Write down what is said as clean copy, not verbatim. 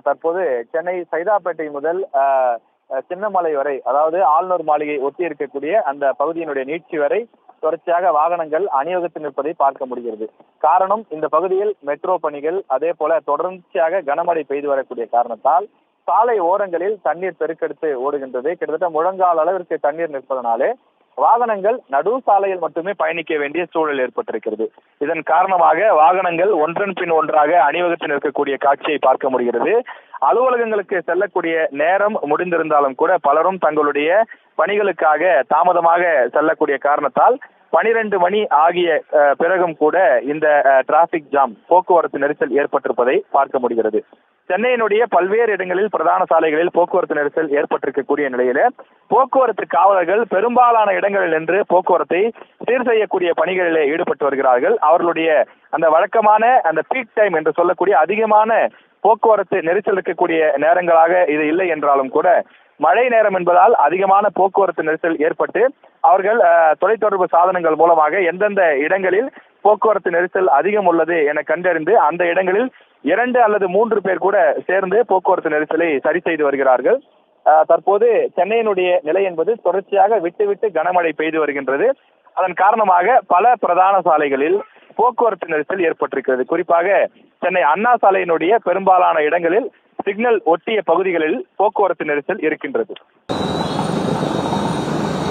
தற்போது சென்னை சைதாப்பேட்டை முதல் சின்னமலை வரை, அதாவது ஆளுநர் மாளிகை ஒட்டி இருக்கக்கூடிய அந்த பகுதியினுடைய நீட்சி வரை தொடர்ச்சியாக வாகனங்கள் அணிவகுத்து நிற்பதை பார்க்க முடிகிறது. காரணம், இந்த பகுதியில் மெட்ரோ பணிகள், அதே போல தொடர்ச்சியாக கனமழை பெய்து வரக்கூடிய காரணத்தால் சாலை ஓரங்களில் தண்ணீர் பெருக்கெடுத்து ஓடுகின்றது. கிட்டத்தட்ட முழங்கால் அளவிற்கு தண்ணீர் நிற்பதனாலே வாகனங்கள் நடு சாலையில் மட்டுமே பயணிக்க வேண்டிய சூழல் ஏற்பட்டிருக்கிறது. இதன் காரணமாக வாகனங்கள் ஒன்றன் பின் ஒன்றாக அணிவகுத்து நிற்கக்கூடிய காட்சியை பார்க்க முடிகிறது. அலுவலகங்களுக்கு செல்லக்கூடிய நேரம் முடிந்திருந்தாலும் கூட பலரும் தங்களுடைய பணிகளுக்காக தாமதமாக செல்லக்கூடிய காரணத்தால் 12 மணி ஆகிய பிறகும் கூட இந்த டிராபிக் ஜாம், போக்குவரத்து நெரிசல் ஏற்பட்டிருப்பதை பார்க்க முடிகிறது. சென்னையினுடைய பல்வேறு இடங்களில் பிரதான சாலைகளில் போக்குவரத்து நெரிசல் ஏற்பட்டிருக்கக்கூடிய நிலையில போக்குவரத்து காவலர்கள் பெரும்பாலான இடங்களில் நின்று போக்குவரத்தை சீர் செய்யக்கூடிய பணிகளிலே ஈடுபட்டு வருகிறார்கள். அவர்களுடைய அந்த வழக்கமான அந்த பீக் டைம் என்று சொல்லக்கூடிய அதிகமான போக்குவரத்து நெரிசல் இருக்கக்கூடிய நேரங்களாக இது இல்லை என்றாலும் கூட மழை நேரம் என்பதால் அதிகமான போக்குவரத்து நெரிசல் ஏற்பட்டு அவர்கள் தொலைத்தொடர்பு சாதனங்கள் மூலமாக எந்தெந்த இடங்களில் போக்குவரத்து நெரிசல் அதிகம் உள்ளது என கண்டறிந்து அந்த இடங்களில் 2 அல்லது 3 பேர் கூட சேர்ந்து போக்குவரத்து நெரிசலை சரி செய்து வருகிறார்கள். தற்போது சென்னையினுடைய நிலை என்பது தொடர்ச்சியாக விட்டு விட்டு கனமழை பெய்து வருகின்றது. அதன் காரணமாக பல பிரதான சாலைகளில் போக்குவரத்து நெரிசல் ஏற்பட்டிருக்கிறது. குறிப்பாக சென்னை அண்ணா சாலையினுடைய பெரும்பாலான இடங்களில் சிக்னல் ஒட்டிய பகுதிகளில் போக்குவரத்து நெரிசல் இருக்கின்றது.